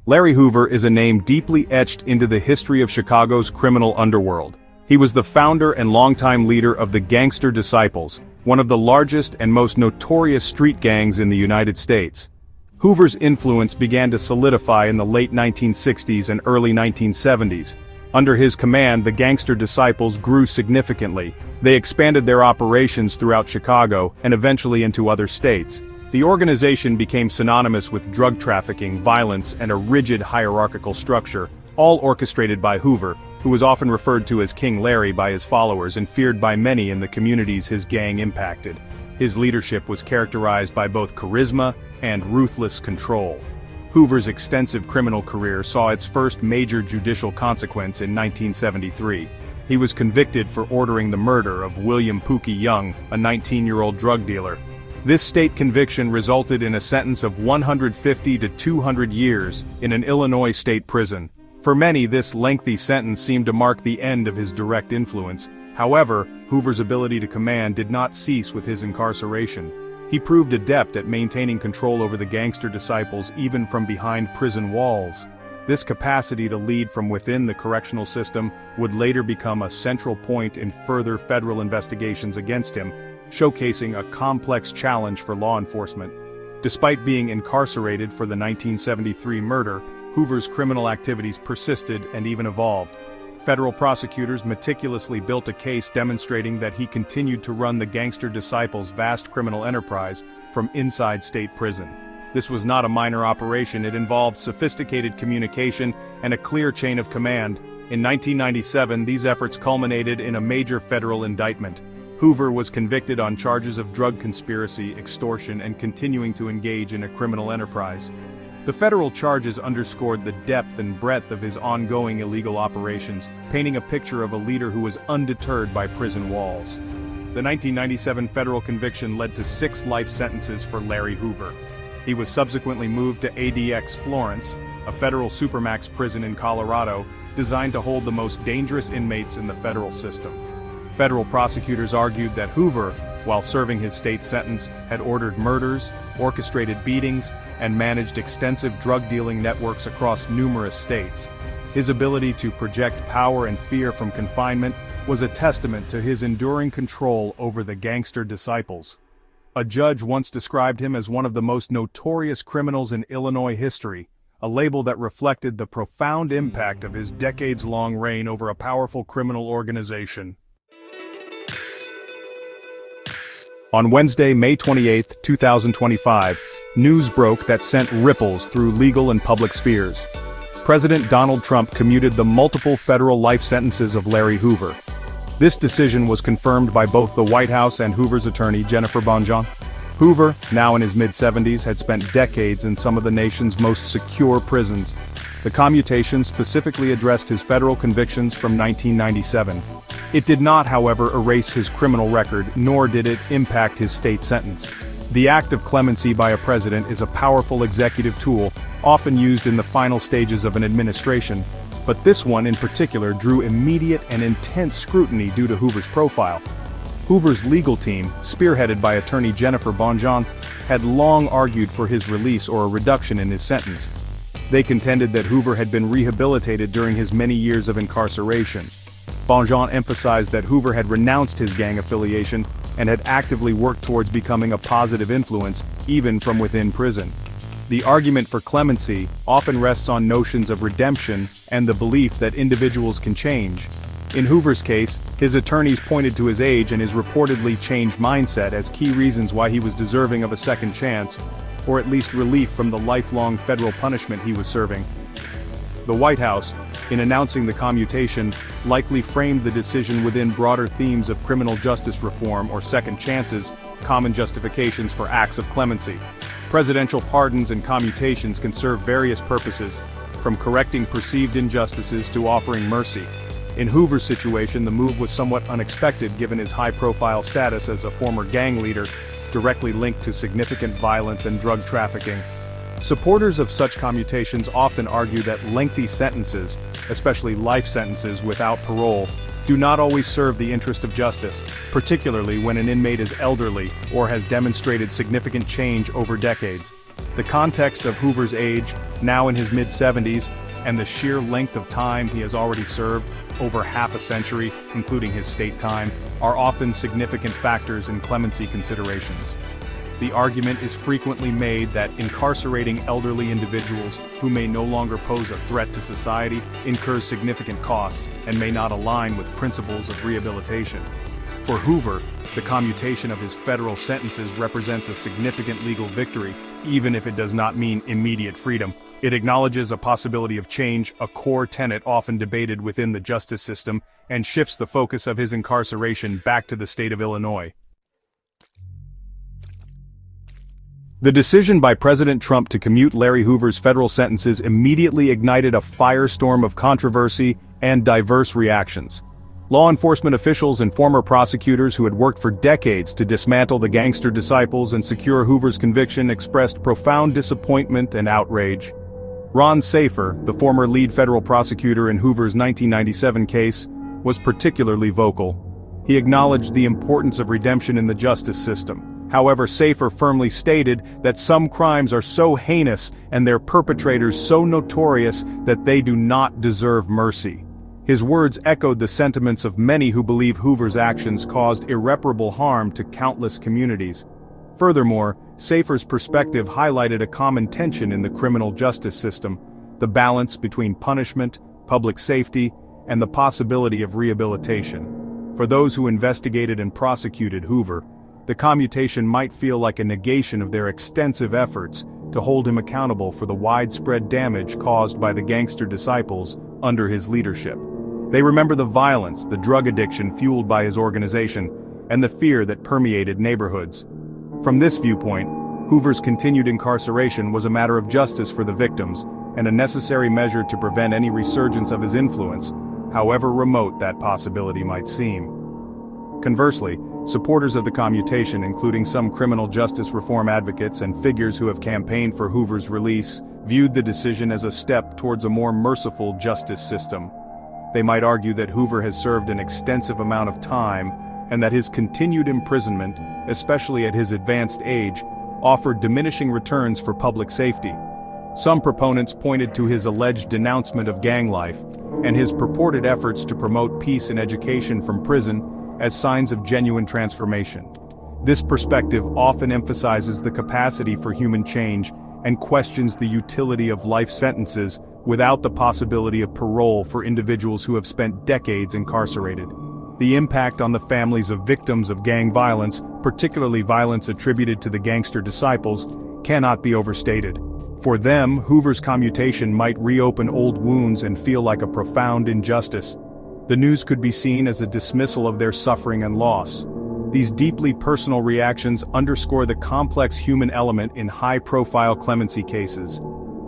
Larry Hoover is a name deeply etched into the history of Chicago's criminal underworld. He was the founder and longtime leader of the Gangster Disciples, one of the largest and most notorious street gangs in the United States. Hoover's influence began to solidify in the late 1960s and early 1970s. Under his command, the Gangster Disciples grew significantly. They expanded their operations throughout Chicago and eventually into other states. The organization became synonymous with drug trafficking, violence, and a rigid hierarchical structure, all orchestrated by Hoover, who was often referred to as King Larry by his followers and feared by many in the communities his gang impacted. His leadership was characterized by both charisma and ruthless control. Hoover's extensive criminal career saw its first major judicial consequence in 1973. He was convicted for ordering the murder of William Pookie Young, a 19-year-old drug dealer. This state conviction resulted in a sentence of 150 to 200 years in an Illinois state prison. For many, this lengthy sentence seemed to mark the end of his direct influence. However, Hoover's ability to command did not cease with his incarceration. He proved adept at maintaining control over the Gangster Disciples even from behind prison walls. This capacity to lead from within the correctional system would later become a central point in further federal investigations against him, showcasing a complex challenge for law enforcement. Despite being incarcerated for the 1973 murder, Hoover's criminal activities persisted and even evolved. Federal prosecutors meticulously built a case demonstrating that he continued to run the Gangster Disciples' vast criminal enterprise from inside state prison. This was not a minor operation. It involved sophisticated communication and a clear chain of command. In 1997, these efforts culminated in a major federal indictment. Hoover was convicted on charges of drug conspiracy, extortion, and continuing to engage in a criminal enterprise. The federal charges underscored the depth and breadth of his ongoing illegal operations, painting a picture of a leader who was undeterred by prison walls. The 1997 federal conviction led to 6 life sentences for Larry Hoover. He was subsequently moved to ADX Florence, a federal supermax prison in Colorado, designed to hold the most dangerous inmates in the federal system. Federal prosecutors argued that Hoover, while serving his state sentence, had ordered murders, orchestrated beatings, and managed extensive drug-dealing networks across numerous states. His ability to project power and fear from confinement was a testament to his enduring control over the Gangster Disciples. A judge once described him as one of the most notorious criminals in Illinois history, a label that reflected the profound impact of his decades-long reign over a powerful criminal organization. On Wednesday, May 28, 2025, news broke that sent ripples through legal and public spheres. President Donald Trump commuted the multiple federal life sentences of Larry Hoover. This decision was confirmed by both the White House and Hoover's attorney, Jennifer Bonjean. Hoover, now in his mid-70s, had spent decades in some of the nation's most secure prisons. The commutation specifically addressed his federal convictions from 1997. It did not, however, erase his criminal record, nor did it impact his state sentence. The act of clemency by a president is a powerful executive tool, often used in the final stages of an administration, but this one in particular drew immediate and intense scrutiny due to Hoover's profile. Hoover's legal team, spearheaded by attorney Jennifer Bonjean, had long argued for his release or a reduction in his sentence. They contended that Hoover had been rehabilitated during his many years of incarceration. Bonjean emphasized that Hoover had renounced his gang affiliation and had actively worked towards becoming a positive influence, even from within prison. The argument for clemency often rests on notions of redemption and the belief that individuals can change. In Hoover's case, his attorneys pointed to his age and his reportedly changed mindset as key reasons why he was deserving of a second chance, or at least relief from the lifelong federal punishment he was serving. The White House, in announcing the commutation, likely framed the decision within broader themes of criminal justice reform or second chances, common justifications for acts of clemency. Presidential pardons and commutations can serve various purposes, from correcting perceived injustices to offering mercy. In Hoover's situation, the move was somewhat unexpected given his high-profile status as a former gang leader, directly linked to significant violence and drug trafficking. Supporters of such commutations often argue that lengthy sentences, especially life sentences without parole, do not always serve the interest of justice, particularly when an inmate is elderly or has demonstrated significant change over decades. The context of Hoover's age, now in his mid-70s, and the sheer length of time he has already served, over half a century, including his state time, are often significant factors in clemency considerations. The argument is frequently made that incarcerating elderly individuals who may no longer pose a threat to society incurs significant costs and may not align with principles of rehabilitation. For Hoover, the commutation of his federal sentences represents a significant legal victory, even if it does not mean immediate freedom. It acknowledges a possibility of change, a core tenet often debated within the justice system, and shifts the focus of his incarceration back to the state of Illinois. The decision by President Trump to commute Larry Hoover's federal sentences immediately ignited a firestorm of controversy and diverse reactions. Law enforcement officials and former prosecutors who had worked for decades to dismantle the Gangster Disciples and secure Hoover's conviction expressed profound disappointment and outrage. Ron Safer, the former lead federal prosecutor in Hoover's 1997 case, was particularly vocal. He acknowledged the importance of redemption in the justice system. However, Safer firmly stated that some crimes are so heinous and their perpetrators so notorious that they do not deserve mercy. His words echoed the sentiments of many who believe Hoover's actions caused irreparable harm to countless communities. Furthermore, Safer's perspective highlighted a common tension in the criminal justice system: the balance between punishment, public safety, and the possibility of rehabilitation. For those who investigated and prosecuted Hoover, the commutation might feel like a negation of their extensive efforts to hold him accountable for the widespread damage caused by the Gangster Disciples under his leadership. They remember the violence, the drug addiction fueled by his organization, and the fear that permeated neighborhoods. From this viewpoint, Hoover's continued incarceration was a matter of justice for the victims, and a necessary measure to prevent any resurgence of his influence, however remote that possibility might seem. Conversely, supporters of the commutation, including some criminal justice reform advocates and figures who have campaigned for Hoover's release, viewed the decision as a step towards a more merciful justice system. They might argue that Hoover has served an extensive amount of time, and that his continued imprisonment, especially at his advanced age, offered diminishing returns for public safety. Some proponents pointed to his alleged denouncement of gang life, and his purported efforts to promote peace and education from prison as signs of genuine transformation. This perspective often emphasizes the capacity for human change and questions the utility of life sentences without the possibility of parole for individuals who have spent decades incarcerated. The impact on the families of victims of gang violence, particularly violence attributed to the Gangster Disciples, cannot be overstated. For them, Hoover's commutation might reopen old wounds and feel like a profound injustice. The news could be seen as a dismissal of their suffering and loss. These deeply personal reactions underscore the complex human element in high-profile clemency cases.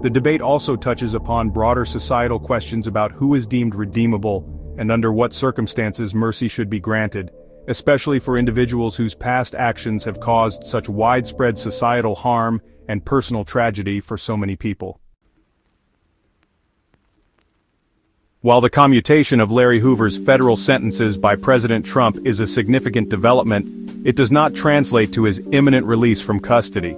The debate also touches upon broader societal questions about who is deemed redeemable and under what circumstances mercy should be granted, especially for individuals whose past actions have caused such widespread societal harm and personal tragedy for so many people. While the commutation of Larry Hoover's federal sentences by President Trump is a significant development, it does not translate to his imminent release from custody.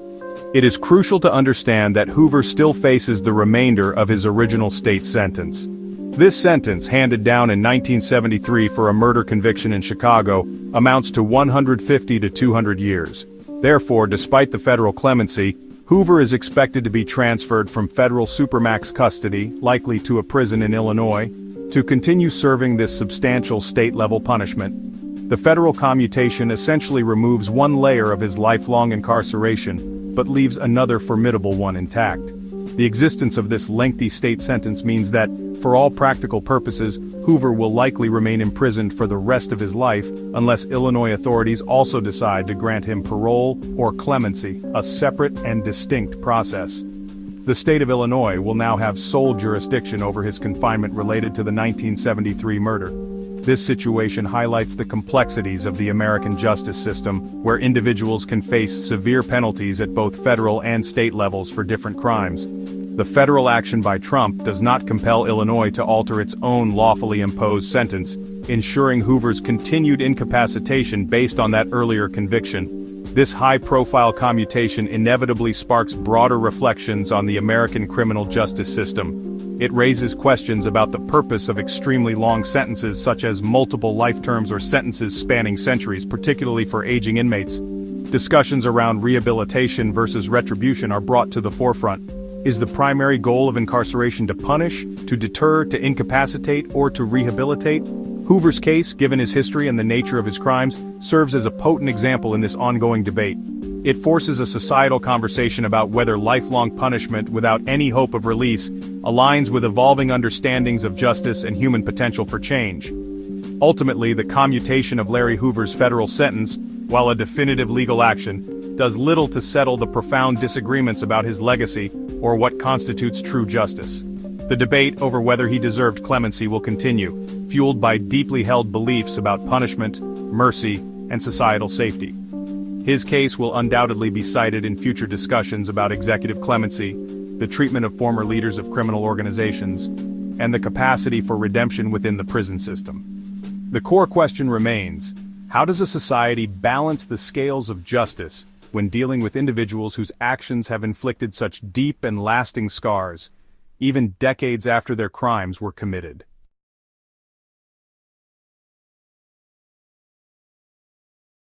It is crucial to understand that Hoover still faces the remainder of his original state sentence. This sentence, handed down in 1973 for a murder conviction in Chicago, amounts to 150 to 200 years. Therefore, despite the federal clemency, Hoover is expected to be transferred from federal supermax custody, likely to a prison in Illinois, to continue serving this substantial state-level punishment. The federal commutation essentially removes one layer of his lifelong incarceration, but leaves another formidable one intact. The existence of this lengthy state sentence means that, for all practical purposes, Hoover will likely remain imprisoned for the rest of his life unless Illinois authorities also decide to grant him parole or clemency, a separate and distinct process. The state of Illinois will now have sole jurisdiction over his confinement related to the 1973 murder. This situation highlights the complexities of the American justice system, where individuals can face severe penalties at both federal and state levels for different crimes. The federal action by Trump does not compel Illinois to alter its own lawfully imposed sentence, ensuring Hoover's continued incapacitation based on that earlier conviction. This high-profile commutation inevitably sparks broader reflections on the American criminal justice system. It raises questions about the purpose of extremely long sentences such as multiple life terms or sentences spanning centuries, particularly for aging inmates. Discussions around rehabilitation versus retribution are brought to the forefront. Is the primary goal of incarceration to punish, to deter, to incapacitate, or to rehabilitate? Hoover's case, given his history and the nature of his crimes, serves as a potent example in this ongoing debate. It forces a societal conversation about whether lifelong punishment without any hope of release aligns with evolving understandings of justice and human potential for change. Ultimately, the commutation of Larry Hoover's federal sentence, while a definitive legal action, does little to settle the profound disagreements about his legacy or what constitutes true justice. The debate over whether he deserved clemency will continue, fueled by deeply held beliefs about punishment, mercy, and societal safety. His case will undoubtedly be cited in future discussions about executive clemency, the treatment of former leaders of criminal organizations, and the capacity for redemption within the prison system. The core question remains: how does a society balance the scales of justice when dealing with individuals whose actions have inflicted such deep and lasting scars, even decades after their crimes were committed?